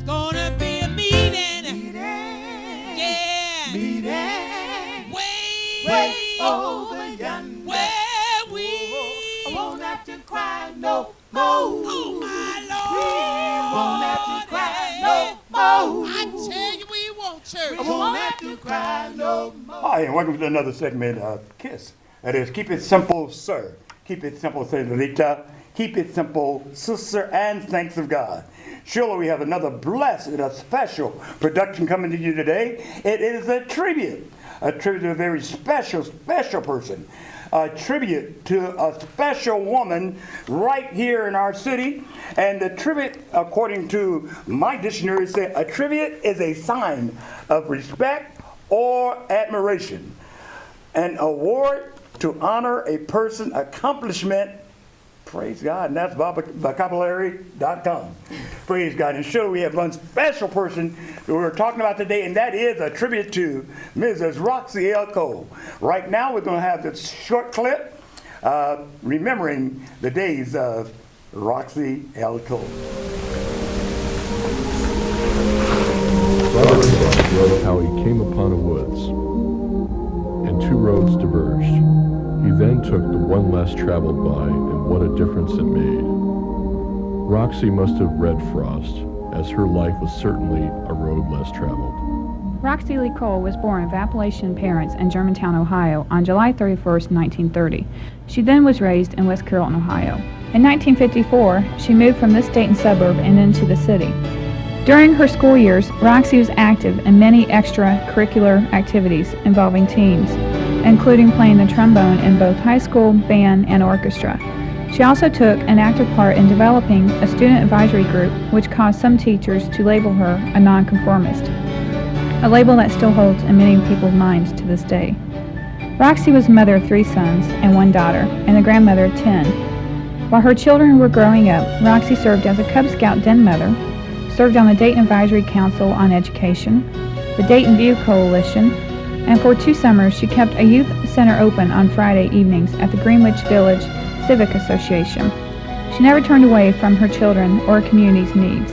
gonna be a meeting. Yeah. Meeting. Way over yonder. Where we I won't have to cry no more. Oh my Lord. We won't have to cry no more. I tell you we won't, church. I won't have to cry no more. Hi, and welcome to another segment of KISS. That is, keep it simple, sir. Keep it simple, señorita. Keep it simple, sister, and thanks of God. Surely we have another blessed and a special production coming to you today. It is a tribute to a very special person. A tribute to a special woman right here in our city. And the tribute, according to my dictionary, says a tribute is a sign of respect or admiration. An award to honor a person's accomplishment. Praise God, and that's vocabulary.com. Praise God. And sure, we have one special person that we're talking about today, and that is a tribute to Mrs. Roxie L Cole. Right now, we're going to have this short clip remembering the days of Roxie L Cole. Robert wrote how he came upon a woods, and two roads diverged. He then took the one less traveled by, and what a difference it made. Roxie must have read Frost, as her life was certainly a road less traveled. Roxie Lee Cole was born of Appalachian parents in Germantown, Ohio on July 31st, 1930. She then was raised in West Carrollton, Ohio. In 1954, she moved from this Dayton suburb and into the city. During her school years, Roxie was active in many extracurricular activities involving teens, including playing the trombone in both high school band and orchestra. She also took an active part in developing a student advisory group, which caused some teachers to label her a nonconformist, a label that still holds in many people's minds to this day. Roxie was the mother of 3 sons and 1 daughter, and the grandmother of 10. While her children were growing up, Roxie served as a Cub Scout den mother, served on the Dayton Advisory Council on Education, the Dayton View Coalition, and for 2 summers she kept a youth center open on Friday evenings at the Greenwich Village Civic Association. She never turned away from her children or community's needs.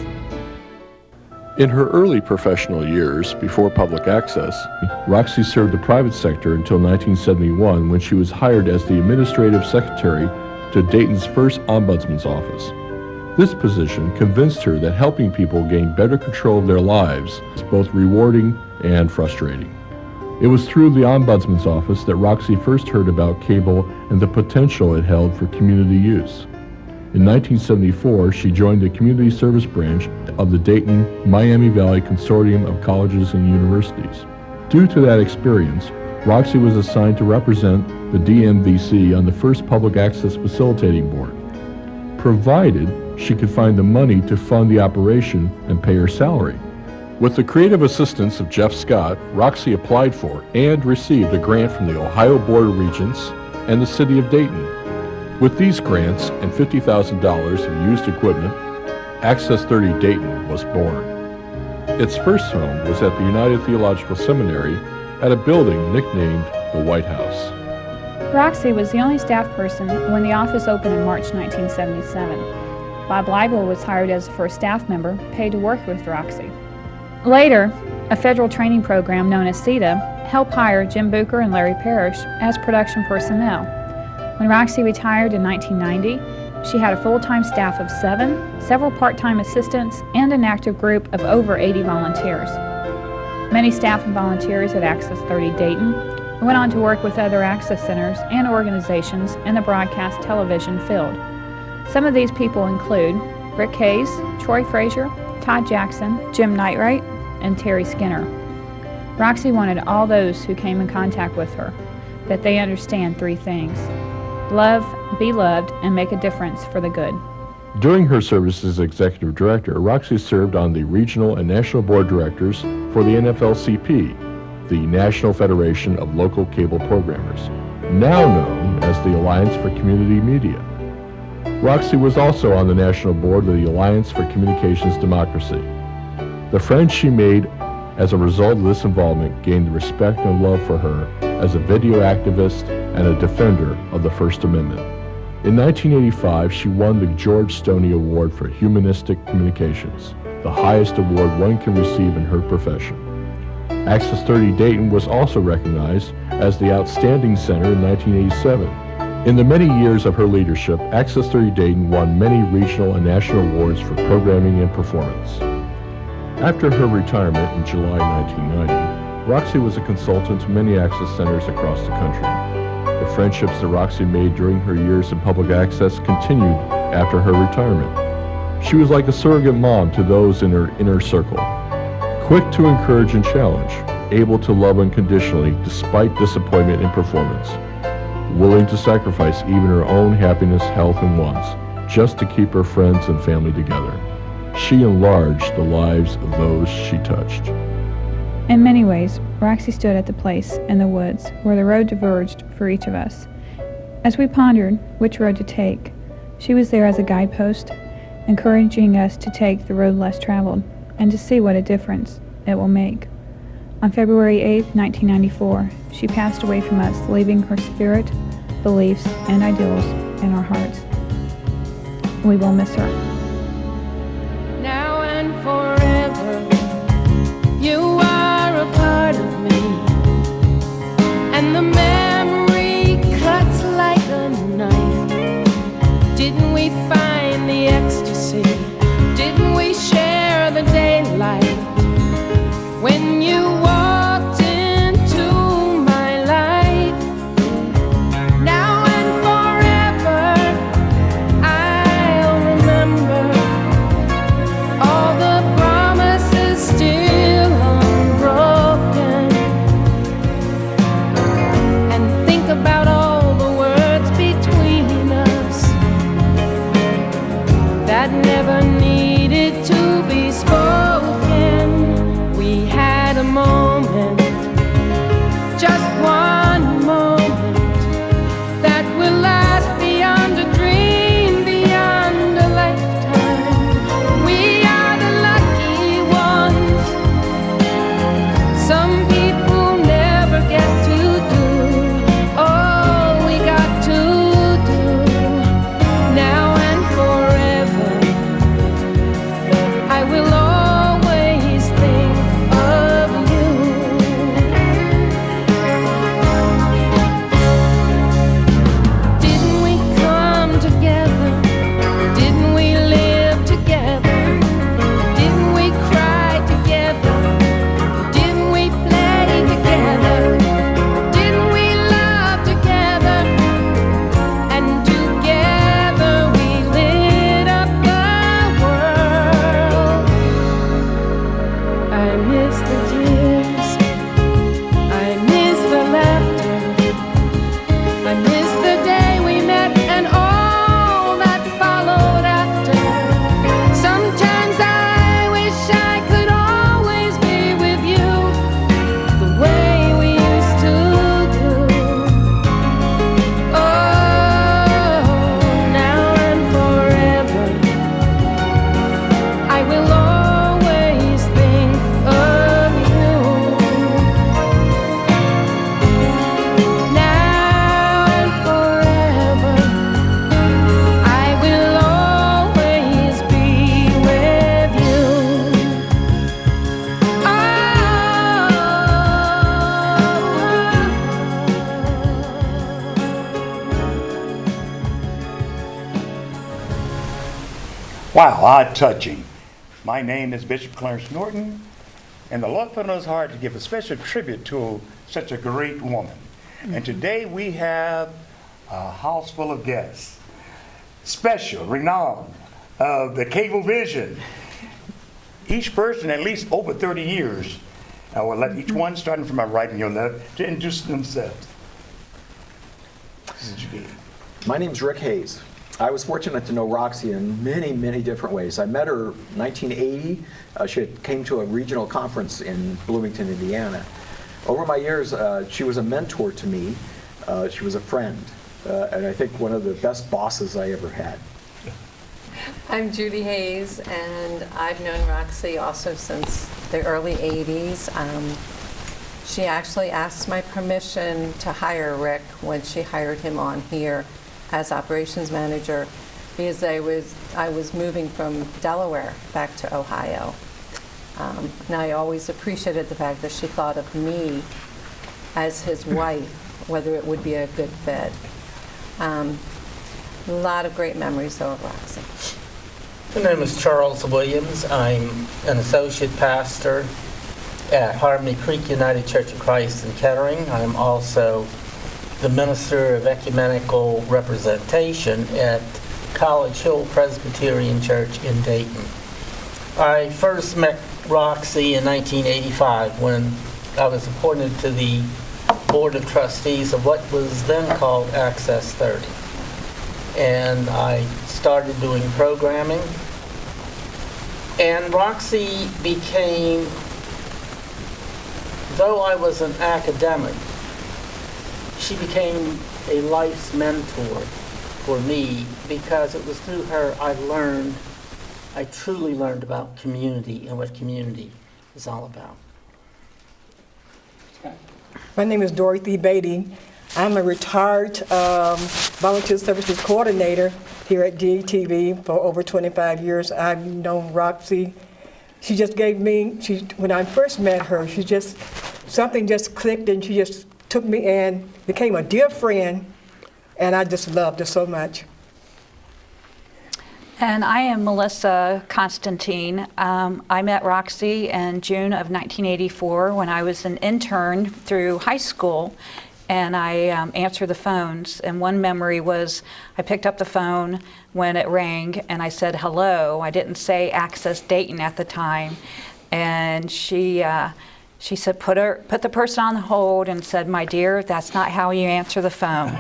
In her early professional years, before public access, Roxie served the private sector until 1971, when she was hired as the administrative secretary to Dayton's first ombudsman's office. This position convinced her that helping people gain better control of their lives is both rewarding and frustrating. It was through the Ombudsman's office that Roxie first heard about cable and the potential it held for community use. In 1974, she joined the Community Service Branch of the Dayton-Miami Valley Consortium of Colleges and Universities. Due to that experience, Roxie was assigned to represent the DMVC on the first Public Access Facilitating Board, provided she could find the money to fund the operation and pay her salary. With the creative assistance of Jeff Scott, Roxie applied for and received a grant from the Ohio Board of Regents and the City of Dayton. With these grants and $50,000 of used equipment, Access 30 Dayton was born. Its first home was at the United Theological Seminary at a building nicknamed the White House. Roxie was the only staff person when the office opened in March 1977. Bob Leibel was hired as the first staff member, paid to work with Roxie. Later, a federal training program known as CETA helped hire Jim Bucher and Larry Parrish as production personnel. When Roxie retired in 1990, she had a full-time staff of 7, several part-time assistants, and an active group of over 80 volunteers. Many staff and volunteers at Access 30 Dayton went on to work with other access centers and organizations in the broadcast television field. Some of these people include Rick Hayes, Troy Frazier, Todd Jackson, Jim Knightright, and Terry Skinner. Roxie wanted all those who came in contact with her that they understand 3 things: love, be loved, and make a difference for the good. During her service as executive director, Roxie served on the regional and national board directors for the NFLCP, the National Federation of Local Cable Programmers, now known as the Alliance for Community Media. Roxie was also on the national board of the Alliance for Communications Democracy. The friends she made as a result of this involvement gained the respect and love for her as a video activist and a defender of the First Amendment. In 1985, she won the George Stoney Award for Humanistic Communications. the highest award one can receive in her profession. Access 30 Dayton was also recognized as the Outstanding Center in 1987. In the many years of her leadership, Access 30 Dayton won many regional and national awards for programming and performance. After her retirement in July 1990, Roxie was a consultant to many access centers across the country. The friendships that Roxie made during her years in public access continued after her retirement. She was like a surrogate mom to those in her inner circle, quick to encourage and challenge, able to love unconditionally despite disappointment in performance, willing to sacrifice even her own happiness, health, and wants just to keep her friends and family together. She enlarged the lives of those she touched. In many ways, Roxie stood at the place in the woods where the road diverged for each of us. As we pondered which road to take, she was there as a guidepost, encouraging us to take the road less traveled and to see what a difference it will make. On February 8, 1994, she passed away from us, leaving her spirit, beliefs, and ideals in our hearts. We will miss her. Now and forever, you are a part of me, and the memory cuts like a knife. Didn't we find the ecstasy? Didn't we share the daylight when you walked into my life? Now and forever, I'll remember all the promises still unbroken, and think about all the words between us that never needed to be spoken. We had a moment, just one moment, that will last beyond a dream, beyond a lifetime. We are the lucky ones. Some people never get to do all we got to do. Now and forever, I will always think of you. Didn't we come together? Didn't we live together? Didn't we cry together? Didn't we play together? Didn't we love together? And together we lit up the world. I miss the tears, I miss the laughter, I miss the day we met and all that followed after. Sometimes I wish I could always be with you, the way we used to do. Oh, now and forever, I will always think of you. Now and forever, I will always be with you. Wow, how touching. My name is Bishop Clarence Norton, and the Lord put on his heart to give a special tribute to such a great woman. And today we have a house full of guests, special, renowned, of the cable vision. Each person at least over 30 years. I will let each one, starting from my right and your left, to introduce themselves. My name's Rick Hayes. I was fortunate to know Roxie in many, many different ways. I met her in 1980. She came to a regional conference in Bloomington, Indiana. Over my years, she was a mentor to me. She was a friend, and I think one of the best bosses I ever had. I'm Judy Hayes, and I've known Roxie also since the early 80s. She actually asked my permission to hire Rick when she hired him on here as operations manager. because I was moving from Delaware back to Ohio. And I always appreciated the fact that she thought of me as his wife, whether it would be a good fit. A lot of great memories though of Roxie. My name is Charles Williams. I'm an associate pastor at Harmony Creek United Church of Christ in Kettering. I'm also the minister of ecumenical representation at College Hill Presbyterian Church in Dayton. I first met Roxie in 1985 when I was appointed to the Board of Trustees of what was then called Access 30. And I started doing programming. And Roxie became, though I was an academic, she became a life's mentor for me, because it was through her I truly learned about community and what community is all about. My name is Dorothy Beatty. I'm a retired volunteer services coordinator here at DATV for over 25 years. I've known Roxie. She just gave me, when I first met her, something just clicked and she just took me in, became a dear friend, and I just loved her so much. And I am Melissa Constantine. I met Roxie in June of 1984 when I was an intern through high school, and I answered the phones. And one memory was I picked up the phone when it rang and I said hello. I didn't say Access Dayton at the time, and she said put the person on hold and said, "My dear, that's not how you answer the phone."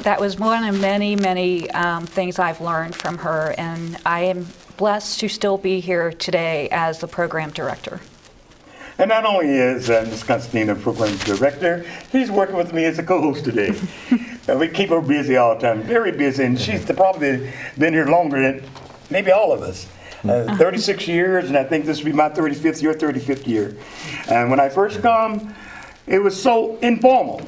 That was one of many, many things I've learned from her, and I am blessed to still be here today as the program director. And not only is Ms. Constantine a program director, she's working with me as a co-host today. We keep her busy all the time, very busy, and she's probably been here longer than maybe all of us. 36 years, and I think this will be my 35th year. And when I first come, it was so informal.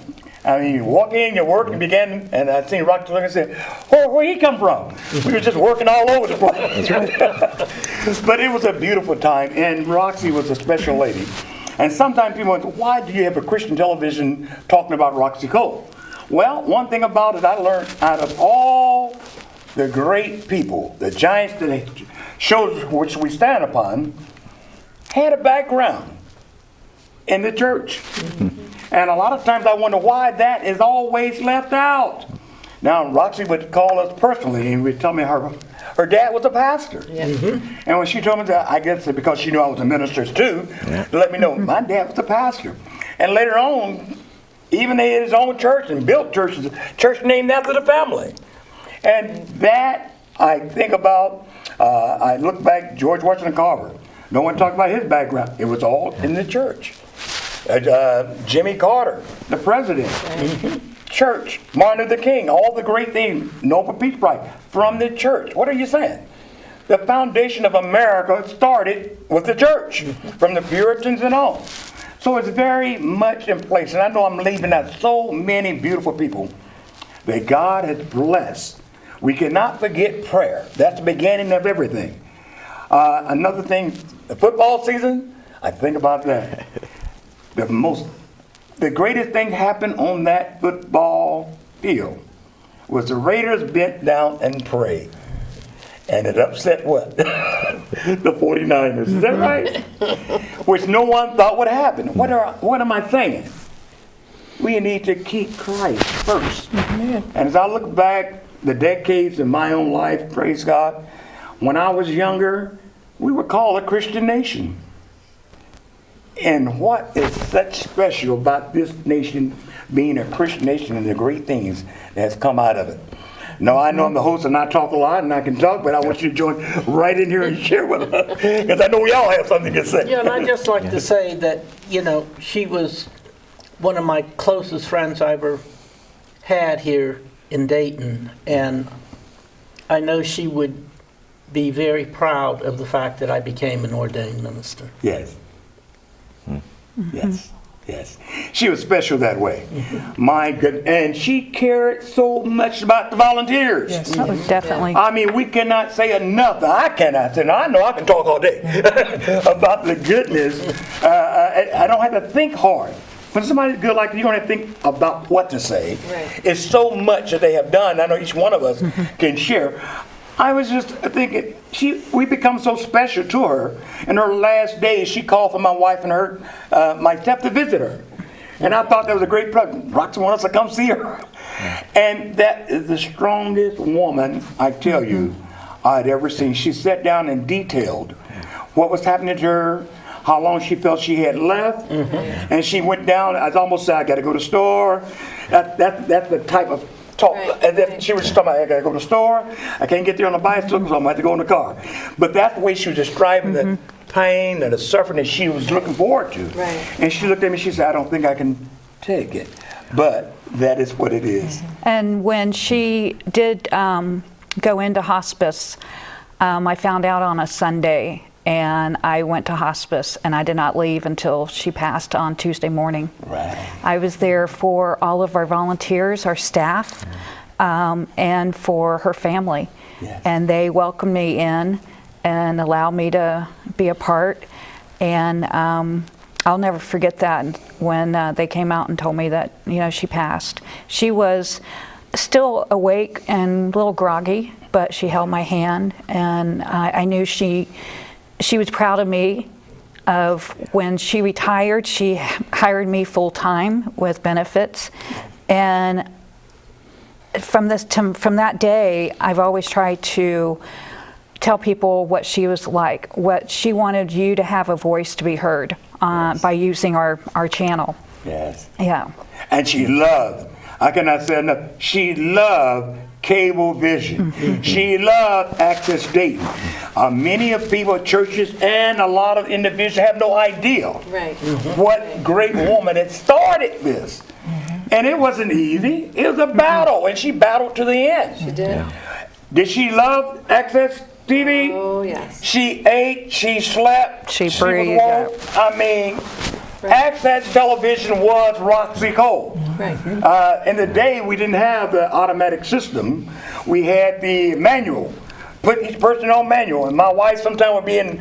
I mean, you walk in, you work, and began, and I seen Roxie look and said, "Oh, where he come from?" We were just working all over the place. That's right. But it was a beautiful time, and Roxie was a special lady. And sometimes people went, "Why do you have a Christian television talking about Roxie Cole?" Well, one thing about it I learned, out of all the great people, the giants that shows which we stand upon, had a background in the church. And a lot of times I wonder why that is always left out. Now, Roxie would call us personally and would tell me her dad was a pastor. Yeah. And when she told me that, I guess because she knew I was a minister too, to let me know my dad was a pastor. And later on, even they had his own church and built churches, church named after the family. And that I think about, I look back, George Washington Carver. No one talked about his background. It was all in the church. Jimmy Carter, the president, church, Martin Luther King, all the great things, Nobel Peace Prize, from the church. What are you saying? The foundation of America started with the church, from the Puritans and all. So it's very much in place, and I know I'm leaving out so many beautiful people that God has blessed. We cannot forget prayer. That's the beginning of everything. Another thing, the football season, I think about that. The greatest thing happened on that football field was the Raiders bent down and prayed. And it upset what? The 49ers. Is that right? Which no one thought would happen. What am I saying? We need to keep Christ first. And as I look back the decades in my own life, praise God, when I was younger, we were called a Christian nation. And what is such special about this nation being a Christian nation and the great things that has come out of it? Now, I know I'm the host and I talk a lot and I can talk, but I want you to join right in here and share with us, because I know we all have something to say. Yeah, and I'd just like to say that, she was one of my closest friends I ever had here in Dayton, and I know she would be very proud of the fact that I became an ordained minister. Yes. Yes. Yes. She was special that way. My goodness. And she cared so much about the volunteers. Yes. That was definitely. I mean, we cannot say enough. I cannot say enough. I know I can talk all day about the goodness. I don't have to think hard. When somebody's good like you, don't have to think about what to say. Right. It's so much that they have done. I know each one of us can share. I was just thinking, we become so special to her. In her last days, she called for my wife and myself to visit her. And I thought that was a great present. Roxie wanted us to come see her. And that is the strongest woman, I tell you, I'd ever seen. She sat down and detailed what was happening to her, how long she felt she had left. And she went down, I almost said, I got to go to the store. That's the type of talk, as if she was just talking about, I gotta go to the store, I can't get there on a bicycle, so I'm gonna have to go in the car. But that's the way she was describing the pain and the suffering that she was looking forward to. Right. And she looked at me, she said, I don't think I can take it. But that is what it is. And when she did go into hospice, I found out on a Sunday, and I went to hospice, and I did not leave until she passed on Tuesday morning. Right. I was there for all of our volunteers, our staff, and for her family. Yes. And they welcomed me in and allowed me to be a part. And I'll never forget that when they came out and told me that, she passed. She was still awake and a little groggy, but she held my hand, and I knew she was proud of me. Of when she retired, she hired me full time with benefits, and from that day, I've always tried to tell people what she was like, what she wanted you to have a voice to be heard by using our channel. Yes. Yeah. And she loved, I cannot say enough, she loved cable vision. She loved Access Dayton. Many of people, churches, and a lot of individuals have no idea what great woman had started this. And it wasn't easy. It was a battle, and she battled to the end. She did. Did she love Access TV? Oh, yes. She ate, she slept, She was breathed. woke. I mean, Access Television was Roxie Cole. Right. In the day, we didn't have the automatic system. We had the manual. Put each person on manual. And my wife sometimes would be in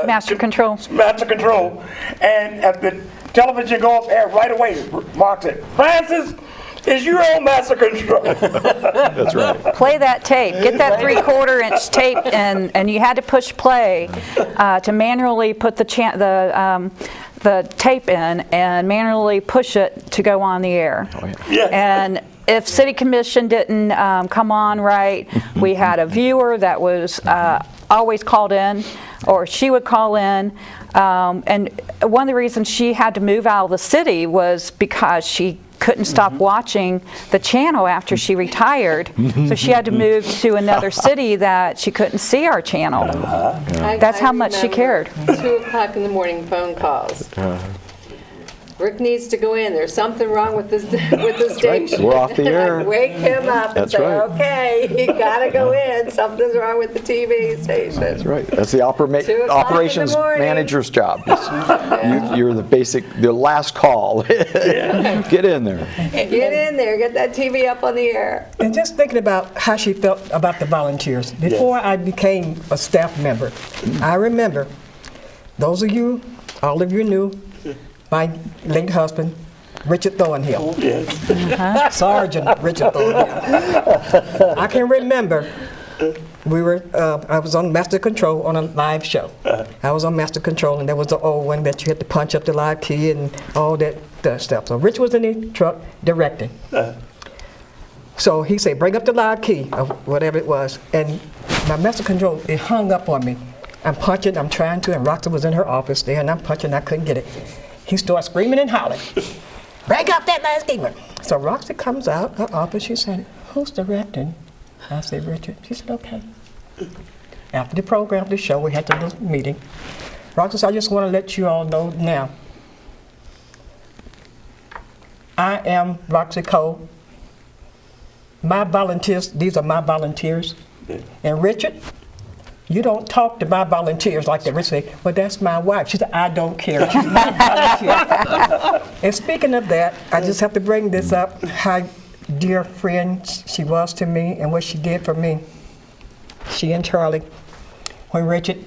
Master control. Master control. And if the television go off air right away, Mark said, Francis, is your own master control. That's right. Play that tape. Get that 3/4 inch tape, and you had to push play to manually put the tape in and manually push it to go on the air. Oh, yeah. Yes. And if City Commission didn't come on right, we had a viewer that was always called in, or she would call in. And one of the reasons she had to move out of the city was because she couldn't stop watching the channel after she retired. So she had to move to another city that she couldn't see our channel. That's how much she cared. 2 o'clock in the morning phone calls. Rick needs to go in. There's something wrong with this station. We're off the air. Wake him up and That's say, right. okay, you gotta go in. Something's wrong with the TV station. That's right. That's the 2 o'clock in the operations morning. manager's job. You're the last call. Get in there. Get in there. Get that TV up on the air. And just thinking about how she felt about the volunteers. Before I became a staff member, I remember, those of you, all of you knew, my late husband, Richard Thornhill. Sergeant Richard Thornhill. I can remember, I was on Master Control on a live show. I was on Master Control, and there was the old one that you had to punch up the live key and all that stuff. So Rich was in the truck directing. So he said, bring up the live key, or whatever it was. And my Master Control, it hung up on me. I'm punching, I'm trying to, and Roxie was in her office there, and I'm punching, I couldn't get it. He started screaming and hollering, break up that last key. So Roxie comes out her office, she said, who's directing? I said, Richard. She said, okay. After the program, the show, we had the little meeting. Roxie said, I just want to let you all know now, I am Roxie Cole. My volunteers, these are my volunteers. And Richard, you don't talk to my volunteers like that. We say, well, that's my wife. She said, I don't care. She's my volunteer. And speaking of that, I just have to bring this up, how dear friend she was to me and what she did for me. She and Charlie, when Richard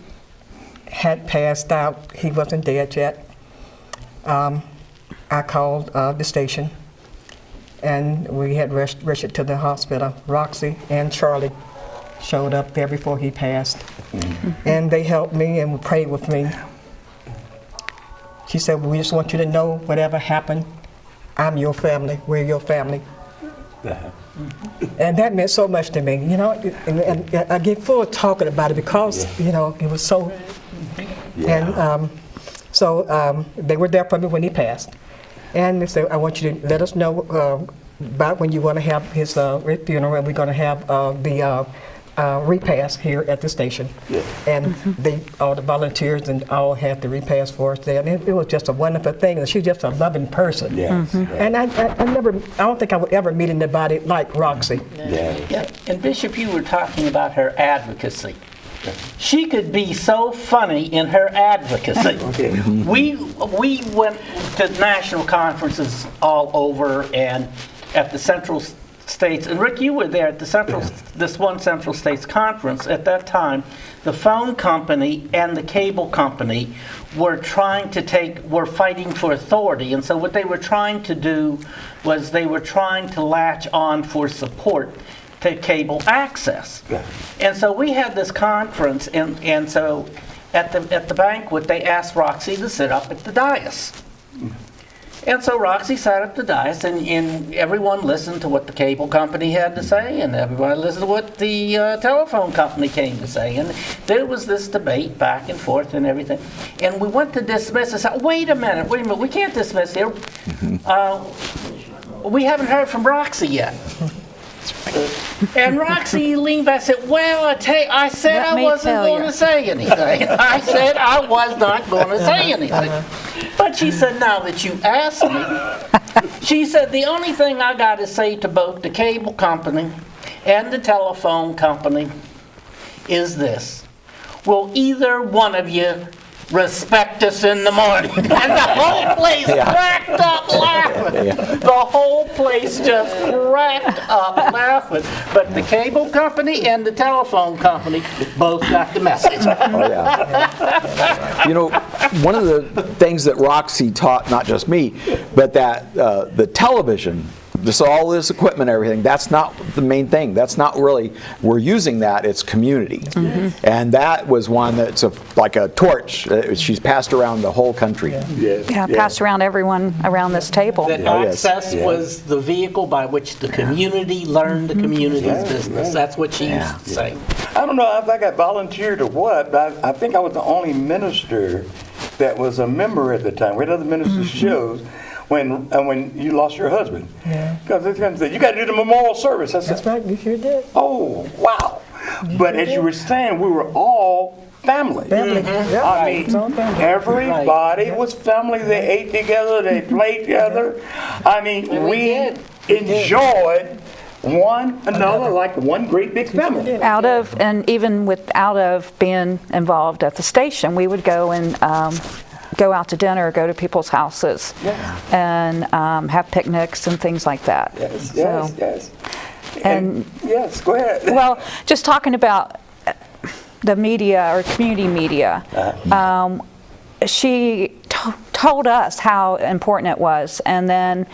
had passed out, he wasn't dead yet. I called the station, and we had rushed Richard to the hospital. Roxie and Charlie showed up there before he passed, and they helped me and prayed with me. She said, we just want you to know whatever happened, I'm your family, we're your family. And that meant so much to me, you know, and I get full of talking about it because, you know, it was so, and so they were there for me when he passed. And they said, I want you to let us know about when you want to have his funeral, and we're going to have the repast here at the station. And they, all the volunteers and all had the repast for us there. And it was just a wonderful thing. And she's just a loving person. And I don't think I would ever meet anybody like Roxie. And Bishop, you were talking about her advocacy. She could be so funny in her advocacy. We went to national conferences all over and at the Central States, and Rick, you were there at the this one Central States conference. At that time, the phone company and the cable company were fighting for authority, and so what they were trying to do was they were trying to latch on for support to cable access. And so we had this conference, and so at the banquet they asked Roxie to sit up at the dais. And so Roxie sat up the dais, and everyone listened to what the cable company had to say, and everyone listened to what the telephone company came to say. And there was this debate back and forth and everything. And we went to dismiss and said, wait a minute, we can't dismiss here. We haven't heard from Roxie yet. And Roxie leaned back and said, well, I said I wasn't going to say anything. I said I was not going to say anything. But she said, now that you asked me, she said, the only thing I got to say to both the cable company and the telephone company is this. Will either one of you respect us in the morning? And the whole place cracked up laughing. The whole place just cracked up laughing. But the cable company and the telephone company both got the message. You know, one of the things that Roxie taught, not just me, but that the television, all this equipment, everything, that's not the main thing. That's not really, we're using that, it's community. And that was one that's like a torch. She's passed around the whole country. Passed around everyone around this table. That access was the vehicle by which the community learned the community's business. That's what she used to say. I don't know if I got volunteered or what, but I think I was the only minister that was a member at the time. We had other ministers' shows. When you lost your husband. Because it's going to say, you got to do the memorial service. That's right, you sure did. Oh, wow. But as you were saying, we were all family. I mean, everybody was family. They ate together, they played together. I mean, we enjoyed one another like one great big family. Even without being involved at the station, we would go and go out to dinner or go to people's houses and have picnics and things like that. Yes. And yes, go ahead. Well, just talking about the media or community media, she told us how important it was. And then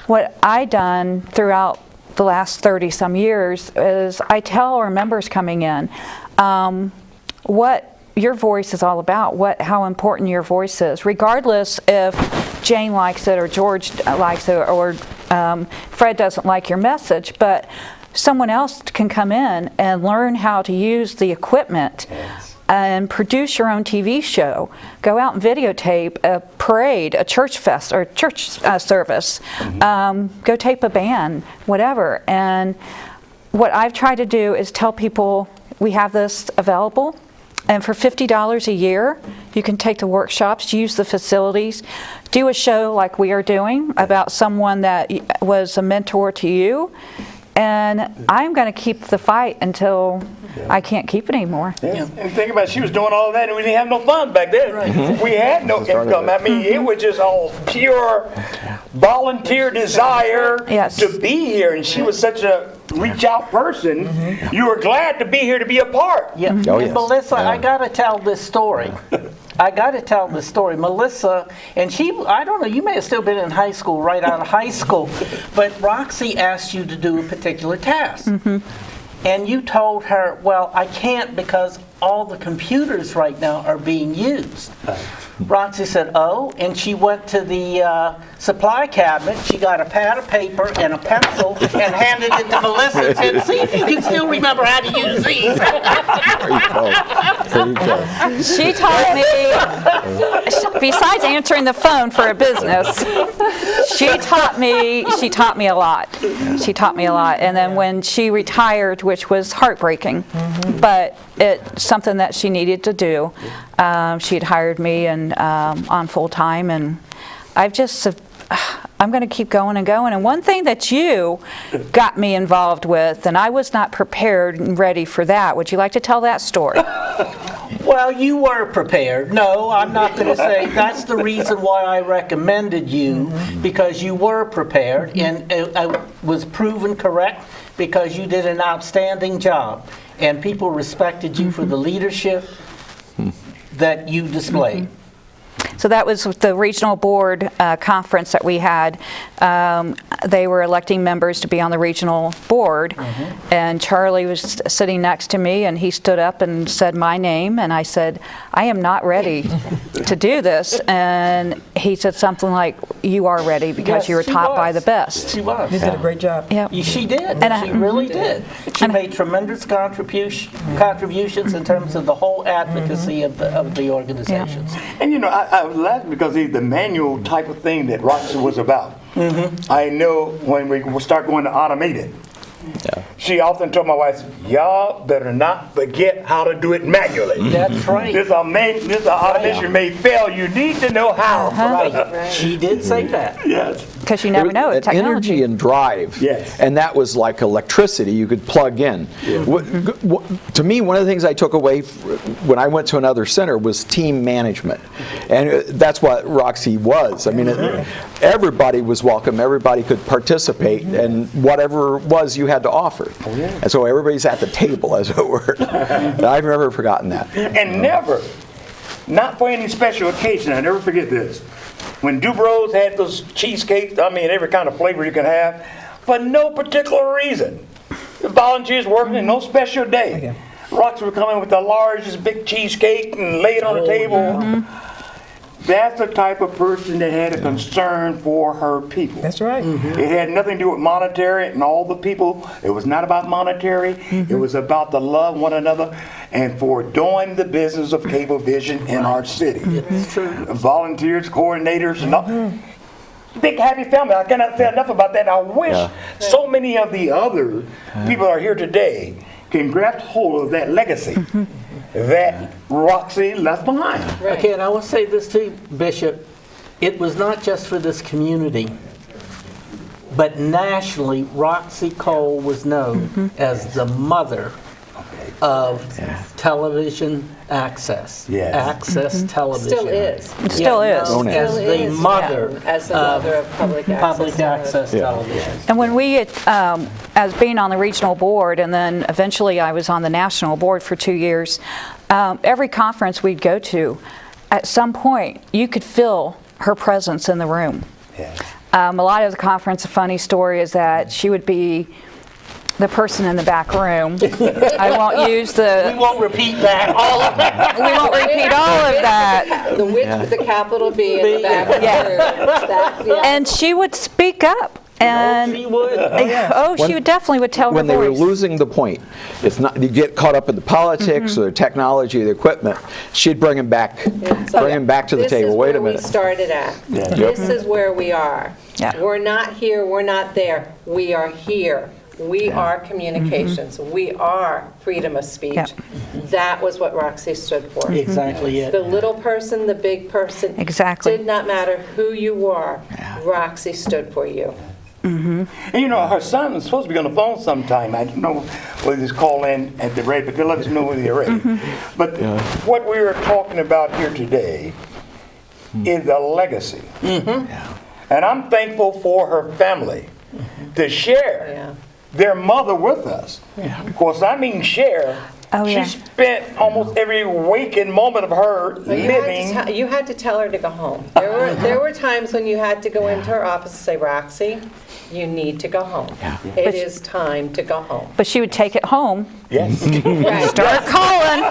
what I done throughout the last 30-some years is I tell our members coming in what your voice is all about, how important your voice is, regardless if Jane likes it or George likes it or Fred doesn't like your message, but someone else can come in and learn how to use the equipment and produce your own TV show, go out and videotape a parade, a church fest or church service, go tape a band, whatever. And what I've tried to do is tell people we have this available. And for $50 a year, you can take the workshops, use the facilities, do a show like we are doing about someone that was a mentor to you, and I'm going to keep the fight until I can't keep it anymore. Yeah. And think about it, she was doing all that and we didn't have no funds back then. We had no income. I mean, it was just all pure volunteer desire to be here. And she was such a reach out person. You were glad to be here to be a part. Yeah. Oh, And yes. Melissa, Yeah. I got to tell this story. Melissa, and I don't know, you may have still been in high school, right out of high school, but Roxie asked you to do a particular task. And you told her, well, I can't because all the computers right now are being used. Roxie said, oh, and she went to the supply cabinet. She got a pad of paper and a pencil and handed it to Melissa and said, see if you can still remember how to use these. There you go. She taught me, besides answering the phone for a business, she taught me a lot. She taught me a lot. And then when she retired, which was heartbreaking, but it's something that she needed to do. She had hired me and on full time, and I'm going to keep going and going. And one thing that you got me involved with, and I was not prepared and ready for that. Would you like to tell that story? Well, you were prepared. No, I'm not going to say that's the reason why I recommended you, because you were prepared, and I was proven correct because you did an outstanding job, and people respected you for the leadership that you displayed. So that was the regional board conference that we had. They were electing members to be on the regional board, and Charlie was sitting next to me, and he stood up and said my name, and I said, I am not ready to do this. And he said something like, you are ready because you were taught by the best. She was. You did a great job. Yep. She did. She really did. She made tremendous contributions in terms of the whole advocacy of the organizations. And you know, I was laughing because the manual type of thing that Roxie was about. I know when we start going to automated, she often told my wife, y'all better not forget how to do it manually. That's right. This automation may fail. You need to know how. Right. She did say that. Yes. Because you never know, An energy and drive. Yes. And that was like electricity you could plug in. To me, one of the things I took away when I went to another center was team management. And that's what Roxie was. I mean, everybody was welcome. Everybody could participate, and whatever it was you had to offer. And so everybody's at the table, as it were. I've never forgotten that. And never, not for any special occasion, I never forget this. When Dubrows had those cheesecakes, I mean every kind of flavor you can have, for no particular reason. The volunteers working in no special day. Roxie would come in with the largest big cheesecake and lay it on the table. That's the type of person that had a concern for her people. That's right. It had nothing to do with monetary and all the people. It was not about monetary. It was about the love one another and for doing the business of cable vision in our city. It's true. Volunteers, coordinators, and all. Big happy family. I cannot say enough about that. I wish so many of the other people that are here today can grasp hold of that legacy that Roxie left behind. Okay, and I will say this too, Bishop. It was not just for this community, but nationally, Roxie Cole was known as the mother of television access. Access television. Still is. It still is. Known As the mother As the mother of public access television. And when we, as being on the regional board, and then eventually I was on the national board for 2 years, every conference we'd go to, at some point, you could feel her presence in the room. A lot of the conference, a funny story is that she would be the person in the back room. I won't use the... We won't repeat that, all of that. We won't repeat all of that. The witch with the capital B in the back of the room. And she would speak up. And She would. she definitely would tell her When they were voice. losing the point, it's not you get caught up in the politics or the technology, the equipment. She'd bring him back, to the table. Wait a minute. This is where we started at. This is where we are. We're not here. We're not there. We are here. We are communications. We are freedom of speech. That was what Roxie stood for. Exactly it. The little person, the big person. Exactly. Did not matter who you were. Roxie stood for you. And you know, her son was supposed to be on the phone sometime. I don't know whether he's call in at the rate, but they'll let us know when they're ready. But what we are talking about here today is a legacy. And I'm thankful for her family to share their mother with us. Of course, I mean share. She spent almost every waking moment of her living. You had to tell her to go home. There were times when you had to go into her office and say, Roxie, you need to go home. It is time to go home. But she would take it home. Yes. Start calling.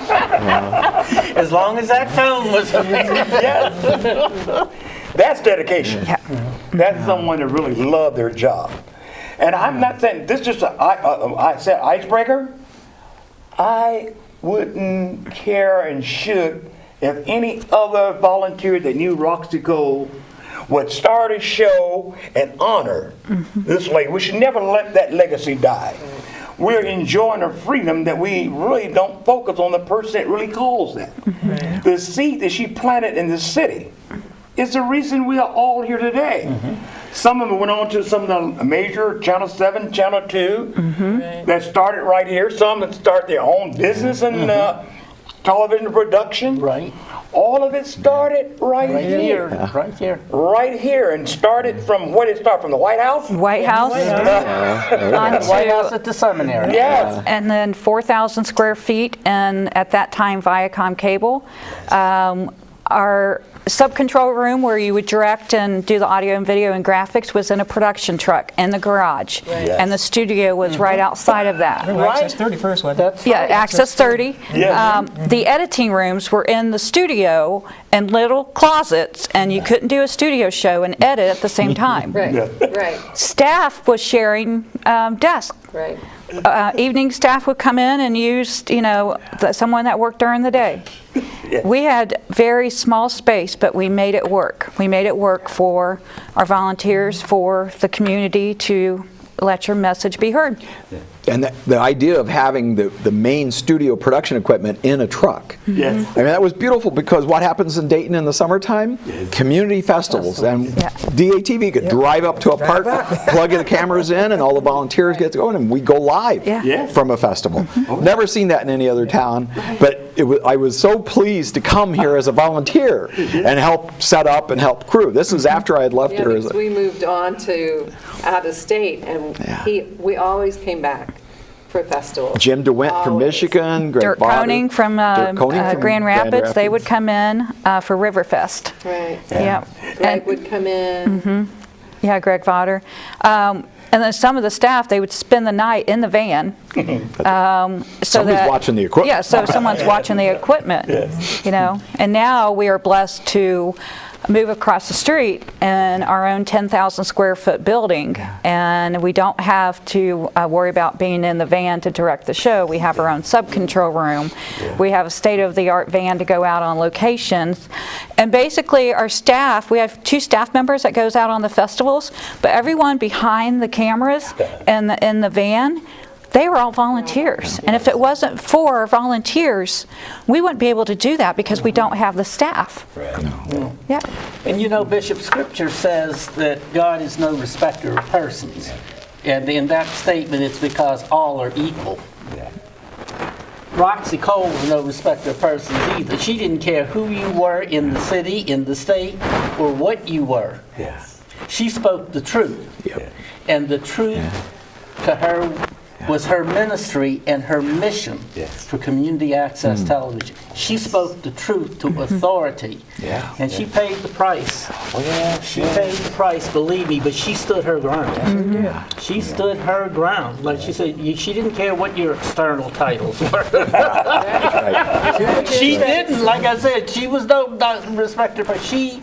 As long as that phone was That's dedication. That's someone that really loved their job. And I'm not saying this is just I said icebreaker. I wouldn't care and should if any other volunteer that knew Roxie Cole would start a show and honor this lady. We should never let that legacy die. We're enjoying a freedom that we really don't focus on the person that really calls that. The seed that she planted in the city is the reason we are all here today. Some of them went on to some of the major Channel 7, Channel 2 that started right here. Some that start their own business and television production. All of it started right here. Right here, and started from, what did it start from, the White House? White House. White House at the seminary. Yes. And then 4,000 square feet, and at that time Viacom cable. Our sub-control room where you would direct and do the audio and video and graphics was in a production truck in the garage. And the studio was right outside of that. Access 31st, wasn't it? Yeah, Access 30. The editing rooms were in the studio in little closets, and you couldn't do a studio show and edit at the same time. Staff was sharing desks. Evening staff would come in and use, someone that worked during the day. We had very small space, but we made it work. We made it work for our volunteers, for the community to let your message be heard. And the idea of having the main studio production equipment in a truck. I mean, that was beautiful, because what happens in Dayton in the summertime? Community festivals. And DATV could drive up to a park, plug the cameras in, and all the volunteers get to go in, and we go live from a festival. Never seen that in any other town, but I was so pleased to come here as a volunteer and help set up and help crew. This was after I had left here. We moved on to out of state, and we always came back for festivals. Jim DeWint from Michigan, Greg Dirk Koning from Grand Rapids, they would come in for Riverfest. Greg would come in. Greg Vodder. And then some of the staff, they would spend the night in the van. Somebody's watching the equipment. Yeah, so someone's watching the equipment. And now we are blessed to move across the street in our own 10,000 square foot building, and we don't have to worry about being in the van to direct the show. We have our own sub-control room. We have a state-of-the-art van to go out on locations, and basically our staff, we have 2 staff members that goes out on the festivals, but everyone behind the cameras in the van, they were all volunteers. And if it wasn't for volunteers, we wouldn't be able to do that, because we don't have the staff. And Bishop, Scripture says that God is no respecter of persons. And in that statement, it's because all are equal. Roxie Cole was no respecter of persons either. She didn't care who you were in the city, in the state, or what you were. She spoke the truth. And the truth to her was her ministry and her mission for community access television. She spoke the truth to authority, and she paid the price. She paid the price, believe me, but she stood her ground. She stood her ground. Like she said, she didn't care what your external titles were. She didn't, like I said, she was no respecter, but she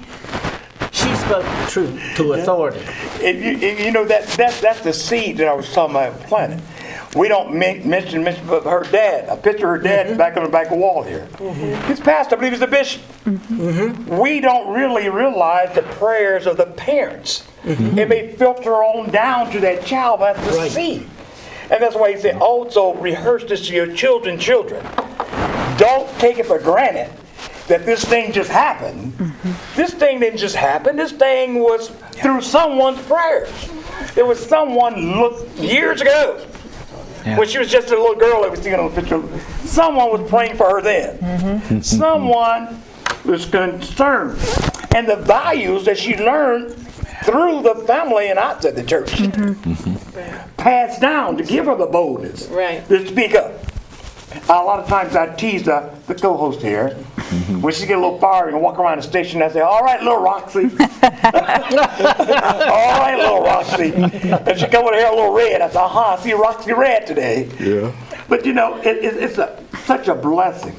spoke the truth to authority. That's the seed that I was talking about planting. We don't mention her dad. A picture of her dad is back on the back of the wall here. His pastor, I believe, is the bishop. We don't really realize the prayers of the parents. It may filter on down to that child, but that's the seed. And that's why he said, also rehearse this to your children. Don't take it for granted that this thing just happened. This thing didn't just happen. This thing was through someone's prayers. There was someone years ago, when she was just a little girl that was seen on the picture. Someone was praying for her then. Someone was concerned. And the values that she learned through the family and outside the church passed down to give her the boldness to speak up. A lot of times I tease the co-host here. When she get a little fiery and walk around the station, I say, all right, little Roxie. All right, little Roxie. And she come over here a little red. I say, I see Roxie red today. Yeah. But you know, it's such a blessing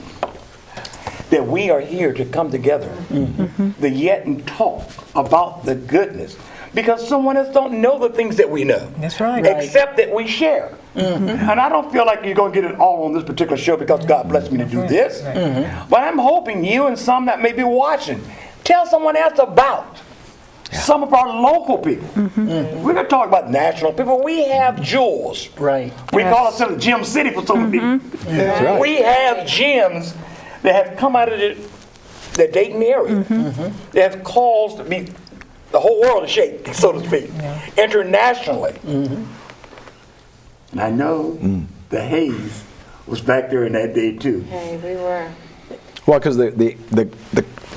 that we are here to come together, to yet and talk about the goodness. Because someone else don't know the things that we know. That's right. Except that we share. And I don't feel like you're going to get it all on this particular show because God blessed me to do this. But I'm hoping you and some that may be watching, tell someone else about some of our local people. We're going to talk about national people. We have jewels. Right. We call ourselves Gem City for some people. Right. We have gems that have come out of the Dayton area. That have caused the whole world to shake, so to speak, internationally. And I know the Hayes was back there in that day too. Hey, we were. Well, because the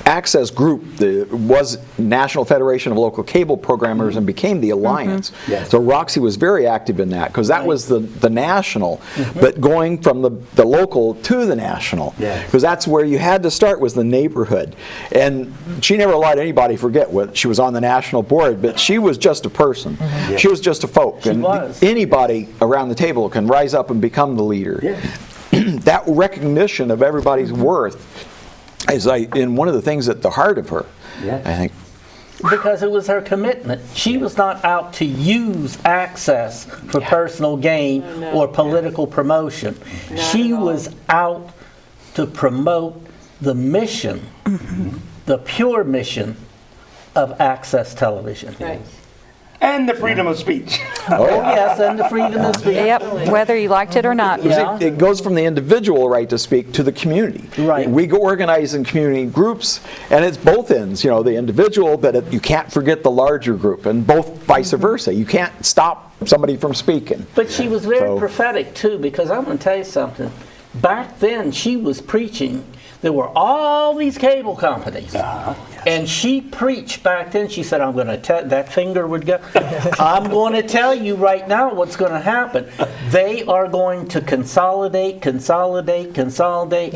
Access Group was National Federation of Local Cable Programmers and became the Alliance. Yes. So Roxie was very active in that because that was the national, but going from the local to the national, because that's where you had to start, was the neighborhood. And she never let anybody forget what she was on the national board, but she was just a person. She was just a folk. She and was. Anybody around the table can rise up and become the leader. That recognition of everybody's worth is in one of the things at the heart of her, I think. Because it was her commitment. She was not out to use Access for personal gain or political promotion. She was out to promote the mission, the pure mission of Access Television. Right. And the freedom of speech. Oh yes, and the freedom of speech. Yep, whether you liked it or not. Yeah. It goes from the individual right to speak to the community. Right. We go organize in community groups, and it's both ends. You know, the individual, but you can't forget the larger group, and both vice versa. You can't stop somebody from speaking. But she was very prophetic too, because I'm going to tell you something. Back then, she was preaching. There were all these cable companies. And she preached back then. She said, I'm going to tell, that finger would go, I'm going to tell you right now what's going to happen. They are going to consolidate, and consolidate.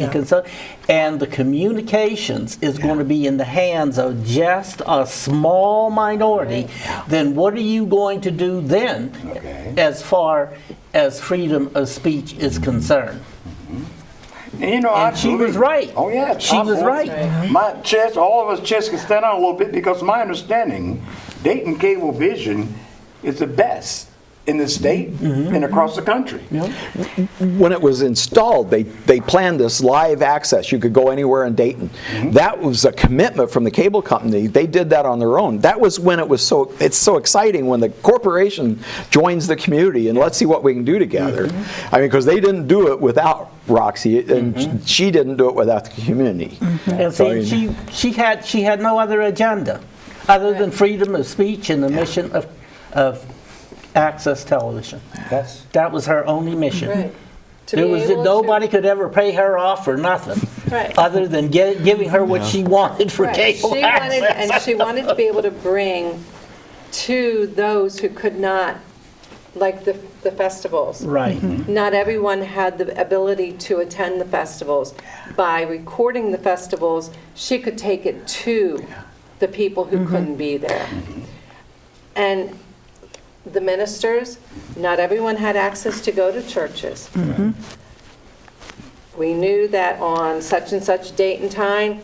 And the communications is going to be in the hands of just a small minority. Then what are you going to do then as far as freedom of speech is concerned? And you know, she was right. Oh yeah, she was right. My chest, all of us chests can stand out a little bit because my understanding, Dayton Cable Vision is the best in the state and across the country. When it was installed, they planned this live access. You could go anywhere in Dayton. That was a commitment from the cable company. They did that on their own. That was when it's so exciting when the corporation joins the community and let's see what we can do together. I mean, because they didn't do it without Roxie, and she didn't do it without the community. And see, she had no other agenda other than freedom of speech and the mission of Access Television. That was her only mission. Right. There was nobody could ever pay her off for nothing, other than giving her what she wanted for cable access. She wanted to be able to bring to those who could not, like the festivals. Right. Not everyone had the ability to attend the festivals. By recording the festivals, she could take it to the people who couldn't be there. And the ministers, not everyone had access to go to churches. We knew that on such and such date and time,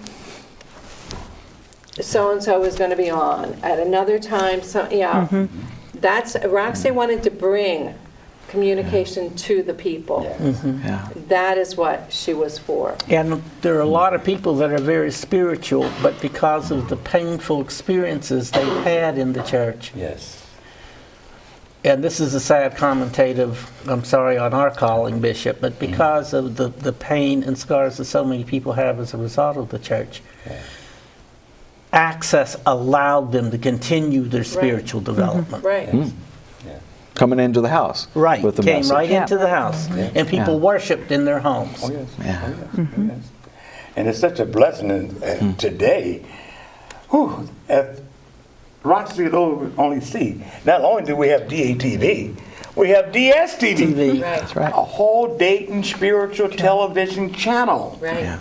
so-and-so was going to be on. At another time, Roxie wanted to bring communication to the people. That is what she was for. And there are a lot of people that are very spiritual, but because of the painful experiences they've had in the church. And this is a sad commentative, I'm sorry, on our calling, Bishop, but because of the pain and scars that so many people have as a result of the church, Access allowed them to continue their spiritual development. coming into the house. Right, with the came message. right into the house, and people worshiped in their homes. Oh, yes. Yeah. Oh, yes. Oh, yes. And it's such a blessing today. Whew, as Roxie will only see, not only do we have DATV, we have DSTV. TV. That's right. A whole Dayton spiritual television channel. Right. Yeah.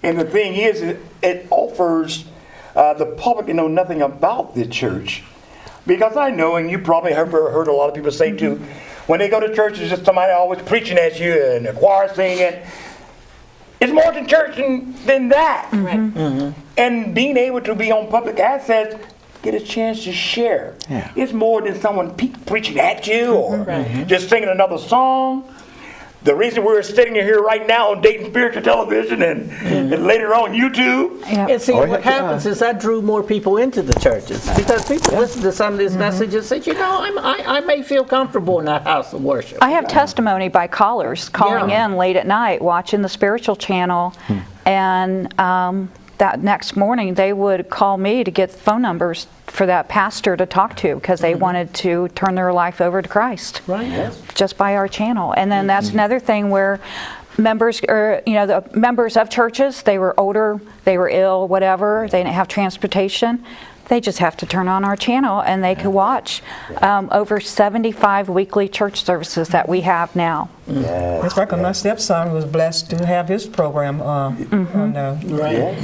And the thing is, it offers the public to know nothing about the church. Because I know, and you probably have heard a lot of people say too, when they go to church, it's just somebody always preaching at you and the choir singing. It's more than church than that. Right. And being able to be on public access, get a chance to share. Yeah. It's more than someone preaching at you or just singing another song. The reason we're sitting here right now on Dayton Spiritual Television and later on YouTube. And see, what happens is that drew more people into the churches because people listen to some of these messages and said, I may feel comfortable in that house of worship. I have testimony by callers calling in late at night, watching the spiritual channel, and that next morning they would call me to get phone numbers for that pastor to talk to because they wanted to turn their life over to Christ. Right. Yes. Just by our channel. And then that's another thing where members, or the members of churches, they were older, they were ill, whatever, they didn't have transportation. They just have to turn on our channel and they could watch over 75 weekly church services that we have now. Yes. That's right, 'cause my stepson was blessed to have his program on Right.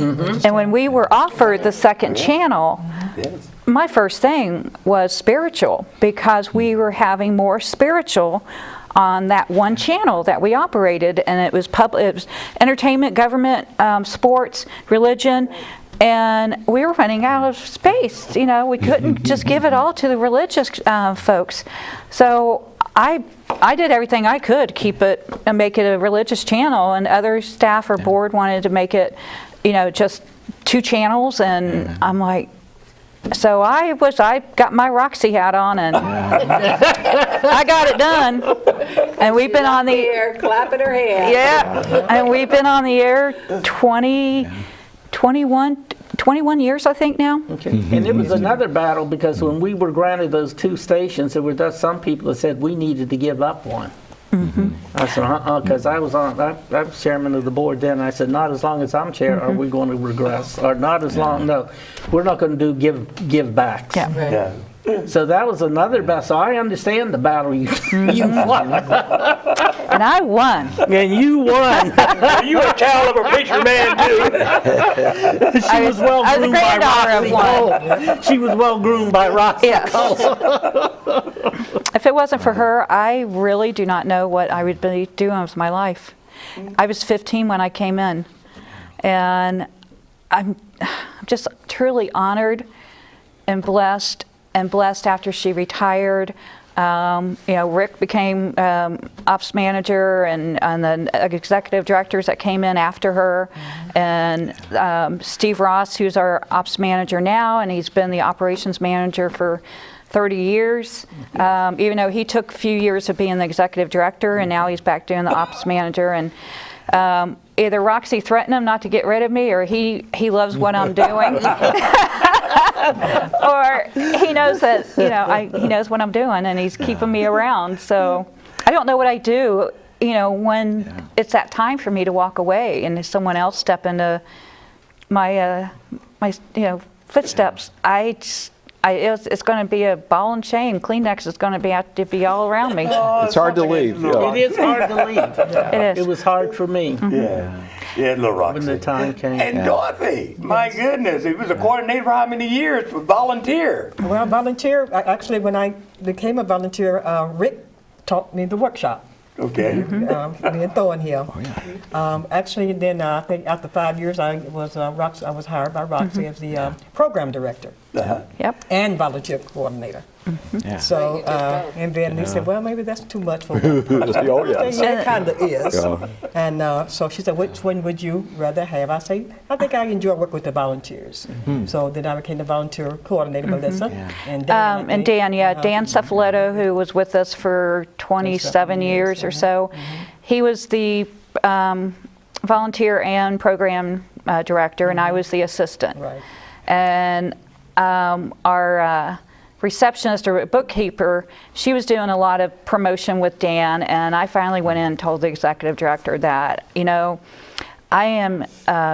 And when we were offered the second channel, Yes. my first thing was spiritual because we were having more spiritual on that one channel that we operated, and it was it was entertainment, government, sports, religion. And we were running out of space. We couldn't just give it all to the religious folks. So I did everything I could to keep it and make it a religious channel. And other staff or board wanted to make it, just 2 channels. And I'm like, so I got my Roxie hat on and I got it done. And we've been on the air, clapping her hands. Yeah, and we've been on the air 21 years, I think, now. Okay. And it was another battle because when we were granted those 2 stations, there were just some people that said we needed to give up one. I said, because I was chairman of the board then. I said, not as long as I'm chair are we going to regress, or not as long. No, we're not going to do give backs. Yeah. Right. Yeah. So that was another battle. So I understand the battle you fought. And I won. And you won. You were a child of a preacher man too. She was well I was the groomed by granddaughter of Roxie Cole. She was well groomed by Roxie Yes. Cole. If it wasn't for her, I really do not know what I would be doing with my life. I was 15 when I came in, and I'm just truly honored and blessed after she retired. Rick became ops manager and the executive directors that came in after her, and Steve Ross, who's our ops manager now, and he's been the operations manager for 30 years, even though he took a few years of being the executive director, and now he's back doing the ops manager. And either Roxie threatened him not to get rid of me, or he loves what I'm doing. Or he knows that, he knows what I'm doing, and he's keeping me around. So I don't know what I do, when it's that time for me to walk away and someone else step into my footsteps. It's going to be a ball and chain. Kleenex is going to have to be all around me. It's hard to leave. Yeah. It is hard to leave. It is. It was hard for me Yeah, little Roxie. when the time came. And Dorothy, my goodness, he was a coordinator for how many years? For volunteer. Well, volunteer, actually, when I became a volunteer, Rick taught me the workshop. Okay. In Thornhill. Actually, then I think after 5 years, I was hired by Roxie as the program director Yep. and volunteer coordinator. Yeah. So, and then he said, well, maybe that's too much for one person. Oh, yes. Yeah, it kind of is. Yeah. And so she said, which one would you rather have? I say, I think I enjoy working with the volunteers. So then I became the volunteer coordinator, Melissa. And Dan. Dan Cefaletto, who was with us for 27 years or so, he was the volunteer and program director, and I was the assistant. Right. And our receptionist or bookkeeper, she was doing a lot of promotion with Dan, and I finally went in and told the executive director that, you know, I am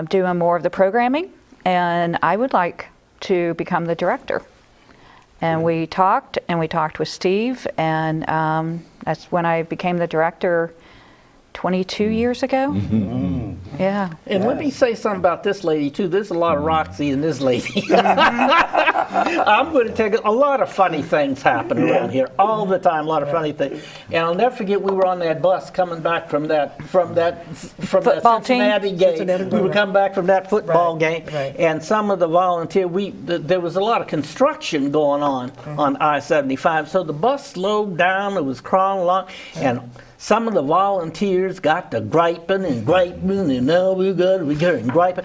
doing more of the programming, and I would like to become the director. And we talked with Steve, and that's when I became the director 22 years ago. Yeah. And let me say something about this lady too. There's a lot of Roxie in this lady. I'm going to tell you, a lot of funny things happen around here all the time. A lot of funny things. And I'll never forget, we were on that bus coming back from that Cincinnati game. We were coming back from that football game, and some of the there was a lot of construction going on I-75. So the bus slowed down. It was crawling along, and some of the volunteers got to griping, and now we're getting griping.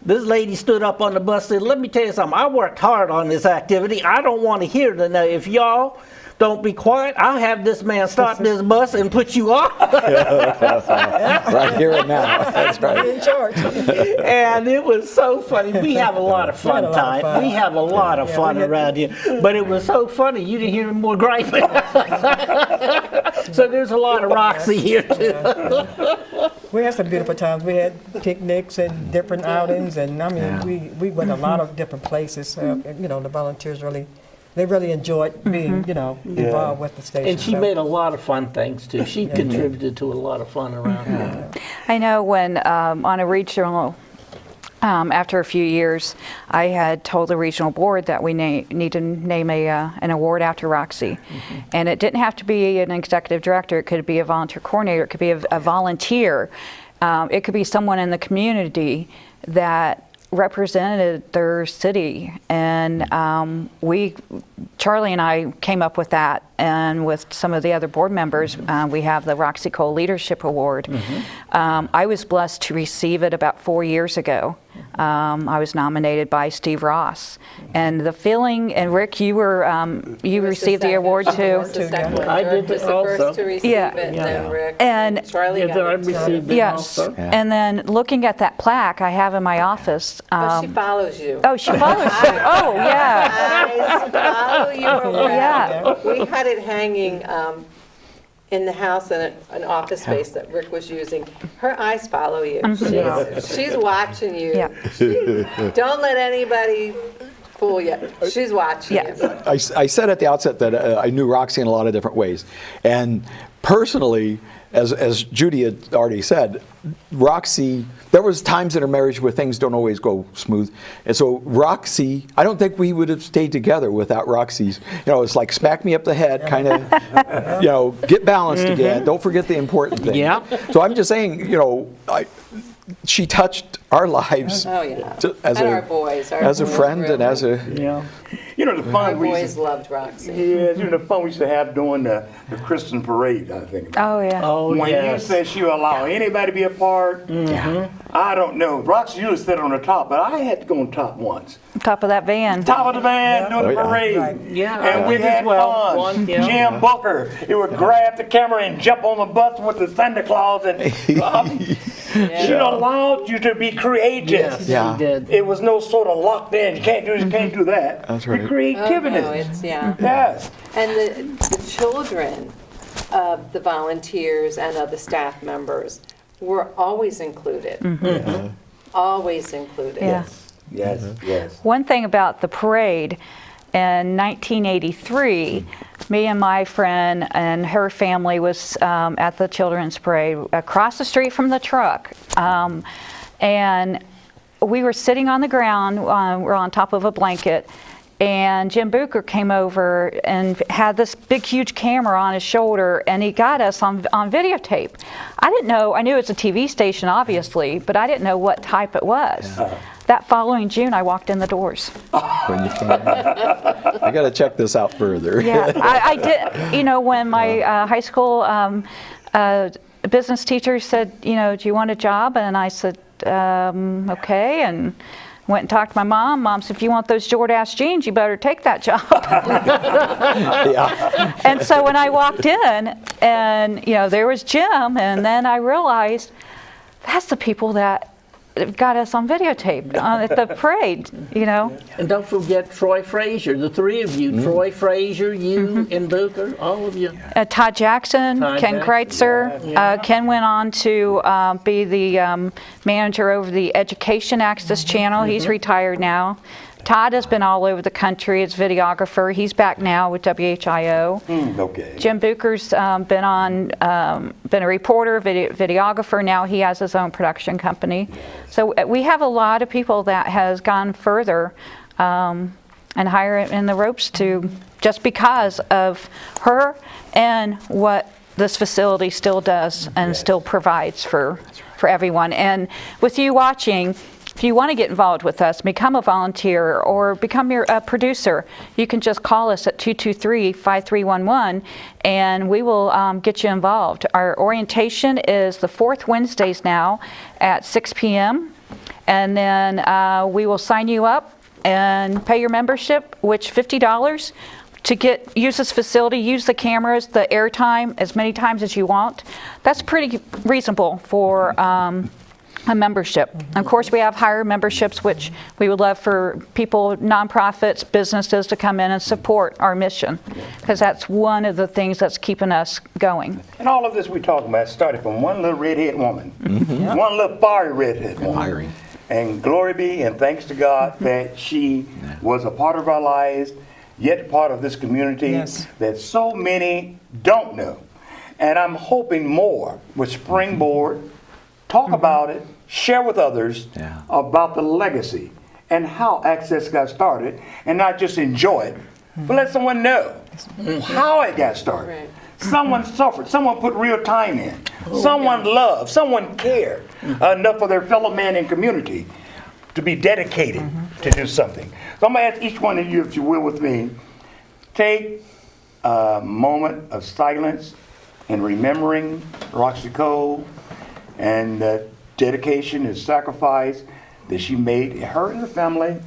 This lady stood up on the bus and said, let me tell you something, I worked hard on this activity. I don't want to hear it. Now, if y'all don't be quiet, I'll have this man stop this bus and put you off. Right here and now. That's right. In charge. And it was so funny. We have a lot of fun time. We have a lot of fun around here. But it was so funny, you didn't hear more griping. So there's a lot of Roxie here too. We had some beautiful times. We had picnics and different outings, and I mean, we went a lot of different places. You know, the volunteers really enjoyed being, you know, involved with the station. And she made a lot of fun things too. She contributed to a lot of fun around here. I know when on a regional, after a few years, I had told the regional board that we need to name an award after Roxie. And it didn't have to be an executive director. It could be a volunteer coordinator. It could be a volunteer. It could be someone in the community that represented their city, and Charlie and I came up with that, and with some of the other board members, we have the Roxie Cole Leadership Award. I was blessed to receive it about 4 years ago. I was nominated by Steve Ross, and the feeling, and Rick, you received the award too. I did was the also. first to receive it, and then Rick And Charlie got it too. received it yes, also. and then looking at that plaque I have in my office. Oh, she follows you. Oh, she follows you. Oh, yeah. Eyes follow you around. Yeah. We had it hanging in the house in an office space that Rick was using. Her eyes follow you. She's watching you. Yeah. Don't let anybody fool you. She's watching you. I said at the outset that I knew Roxie in a lot of different ways. And personally, as Judy had already said, Roxie, there was times in her marriage where things don't always go smooth. And so Roxie, I don't think we would have stayed together without Roxie's, you know, it's like smack me up the head, kind of, you know, get balanced again. Don't forget the important thing. Yeah. So I'm just saying, you know, she touched our lives Oh, yeah. as And a our boys. as a friend and as a You know, the Our fun we boys used loved Roxie. you know, the fun we used to have during the Christian parade, I think. Oh, yeah. Oh, When yes. you said she would allow anybody to be a part, I don't know. Roxie usually sit on the top, but I had to go on top once. Top of that van. Top of the van during the parade. Right. Yeah, And I we did as had well. fun. One, yeah. Jim Booker, he would grab the camera and jump on the bus with the Santa Claus, and she allowed you to be creative. Yes, Yeah. she did. It was no sort of locked in. You can't do this, you can't do that. That's right. The creativity. Oh, no, it's, Yes. And the children of the volunteers and of the staff members were always included. Always included. Yeah. Yes, yes. One thing about the parade, in 1983, me and my friend and her family was at the children's parade across the street from the truck. And we were sitting on the ground, we're on top of a blanket, and Jim Booker came over and had this big, huge camera on his shoulder, and he got us on videotape. I didn't know, I knew it was a TV station, obviously, but I didn't know what type it was. That following June, I walked in the doors. when you came. I got to check this out further. Yeah, I did. You know, when my high school business teacher said, you know, do you want a job? And I said, okay, and went and talked to my mom. Mom said, if you want those Jordache jeans, you better take that job. Yeah. And so when I walked in, and, you know, there was Jim, and then I realized that's the people that got us on videotape at the parade, you know. And don't forget Troy Frazier, the three of you, Troy Frazier, you and Booker, all of you. Todd Jackson, Todd Ken Jackson, Kreitzer. yeah. Ken went on to be the manager over the Education Access Channel. He's retired now. Todd has been all over the country as videographer. He's back now with WHIO. Okay. Jim Booker's been a reporter, videographer. Now he has his own production company. So we have a lot of people that has gone further and higher in the ropes to just because of her and what this facility still does and still provides for everyone. And with you watching, if you want to get involved with us, become a volunteer or become a producer, you can just call us at 223-5311 and we will get you involved. Our orientation is the fourth Wednesdays now at 6 p.m. And then we will sign you up and pay your membership, which $50 to use this facility, use the cameras, the airtime as many times as you want. That's pretty reasonable for a membership. Of course, we have higher memberships, which we would love for people, nonprofits, businesses to come in and support our mission, because that's one of the things that's keeping us going. And all of this we talking about started from one little redhead woman, one little fiery redhead woman. And glory be and thanks to God that she was a part of our lives, yet part of this community that so many don't know. And I'm hoping more with Springboard, talk about it, share with others about the legacy and how Access got started, and not just enjoy it, but let someone know how it got started. Right. Someone suffered, someone put real time in, someone loved, someone cared enough for their fellow man and community to be dedicated to do something. So I'm going to ask each one of you, if you will, with me, take a moment of silence in remembering Roxie Cole and the dedication and sacrifice that she made, her and her family.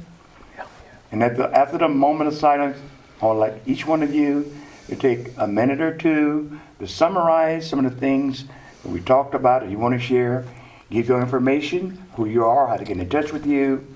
And after the moment of silence, I would like each one of you to take a minute or two to summarize some of the things that we talked about, that you want to share, give your information, who you are, how to get in touch with you.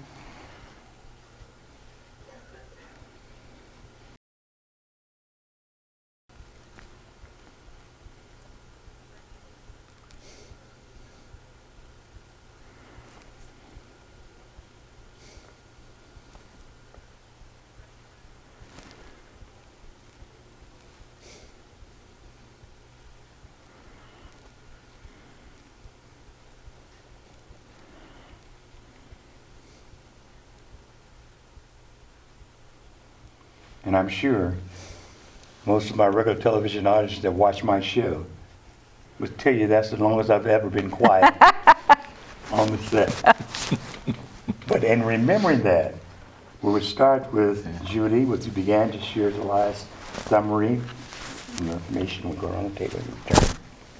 And I'm sure most of my regular television audience that watch my show would tell you that's the longest I've ever been quiet on the set. But in remembering that, we would start with Judy, which you began to share the last summary. And the information will go around the table.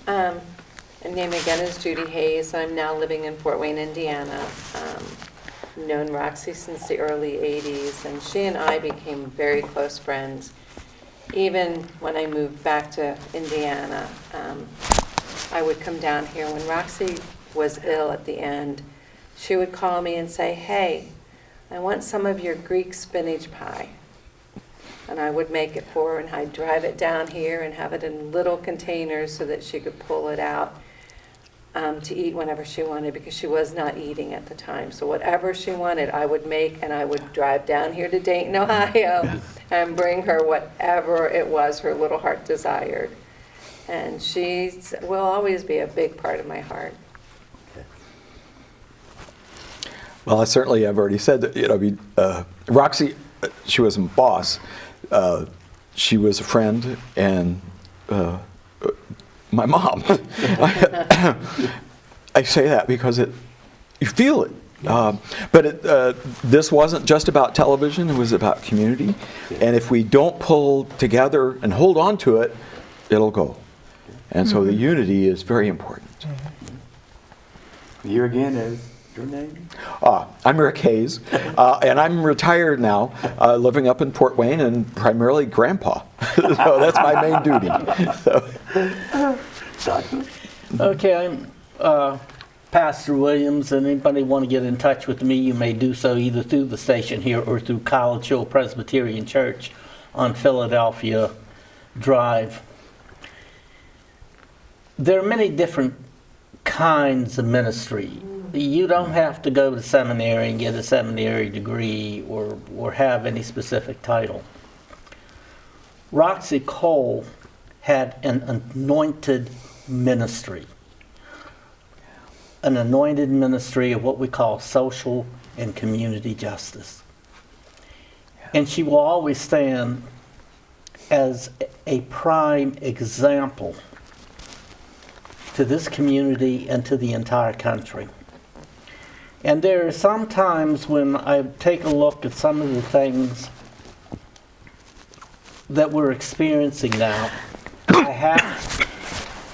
My name again is Judy Hayes. I'm now living in Fort Wayne, Indiana. Known Roxie since the early 80s, and she and I became very close friends. Even when I moved back to Indiana, I would come down here. When Roxie was ill at the end, she would call me and say, "Hey, I want some of your Greek spinach pie." And I would make it for her, and I'd drive it down here and have it in little containers so that she could pull it out to eat whenever she wanted, because she was not eating at the time. So whatever she wanted, I would make, and I would drive down here to Dayton, Ohio, and bring her whatever it was her little heart desired. And she will always be a big part of my heart. Well, I certainly have already said that, Roxie, she was a boss. She was a friend and my mom. I say that because you feel it. But this wasn't just about television, it was about community. And if we don't pull together and hold on to it, it'll go. And so the unity is very important. You again is your name? I'm Rick Hayes, and I'm retired now, living up in Fort Wayne and primarily grandpa. So that's my main duty. So. Okay, I'm Pastor Williams, and anybody want to get in touch with me, you may do so either through the station here or through College Hill Presbyterian Church on Philadelphia Drive. There are many different kinds of ministry. You don't have to go to seminary and get a seminary degree or have any specific title. Roxie Cole had an anointed ministry. An anointed ministry of what we call social and community justice. And she will always stand as a prime example to this community and to the entire country. And there are some times when I take a look at some of the things that we're experiencing now,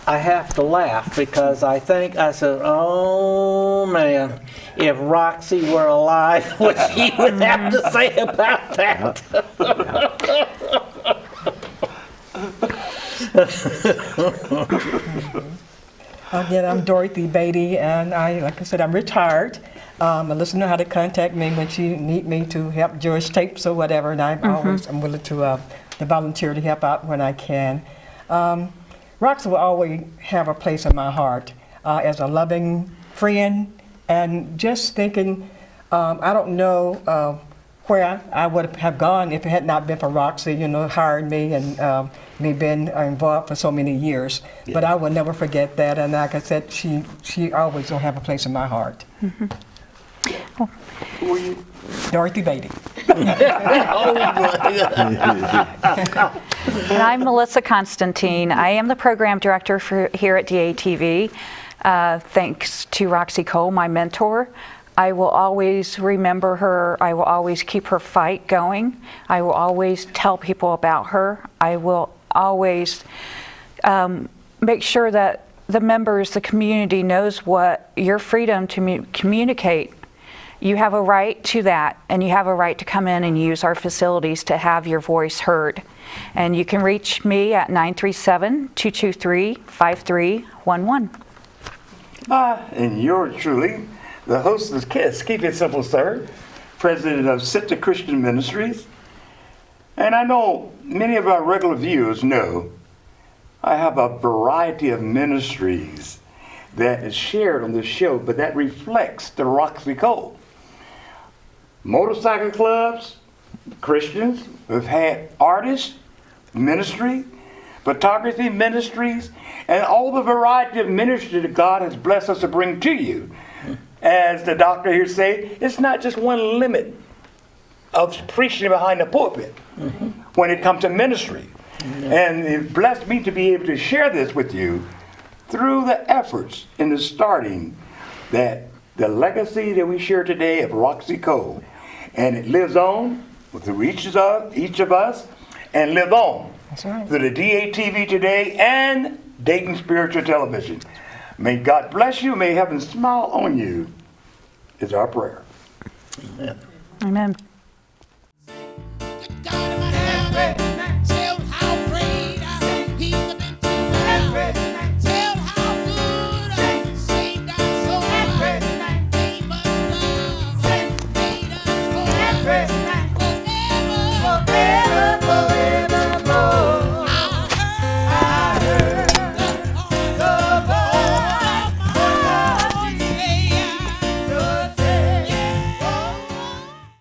I have to laugh because I said, oh man, if Roxie were alive, what she would have to say about that. Again, I'm Dorothy Beatty, and like I said, I'm retired. Melissa knows how to contact me when she need me to help Jewish tapes or whatever, and I'm willing to volunteer to help out when I can. Roxie will always have a place in my heart as a loving friend, and just thinking, I don't know where I would have gone if it had not been for Roxie, hiring me and me being involved for so many years. Yeah. But I will never forget that, and like I said, she always will have a place in my heart. Mm-hmm. Oh. Who are you? Dorothy Beatty. And I'm Melissa Constantine. I am the program director here at DATV. Thanks to Roxie Cole, my mentor. I will always remember her. I will always keep her fight going. I will always tell people about her. I will always make sure that the members, the community knows what your freedom to communicate. You have a right to that, and you have a right to come in and use our facilities to have your voice heard. And you can reach me at 937-223-5311. And yours truly, the hostess Kiss. Keep it simple, sir. President of Center Christian Ministries. And I know many of our regular viewers know I have a variety of ministries that is shared on this show, but that reflects the Roxie Cole. Motorcycle clubs, Christians. We've had artists, ministry, photography ministries, and all the variety of ministry that God has blessed us to bring to you. As the doctor here say, it's not just one limit of preaching behind the pulpit when it comes to ministry. And it blessed me to be able to share this with you through the efforts in the starting that the legacy that we share today of Roxie Cole. And it lives on through each of us and live on through the DATV today and Dayton Spiritual Television. May God bless you. May heaven smile on you is our prayer. Amen. Amen.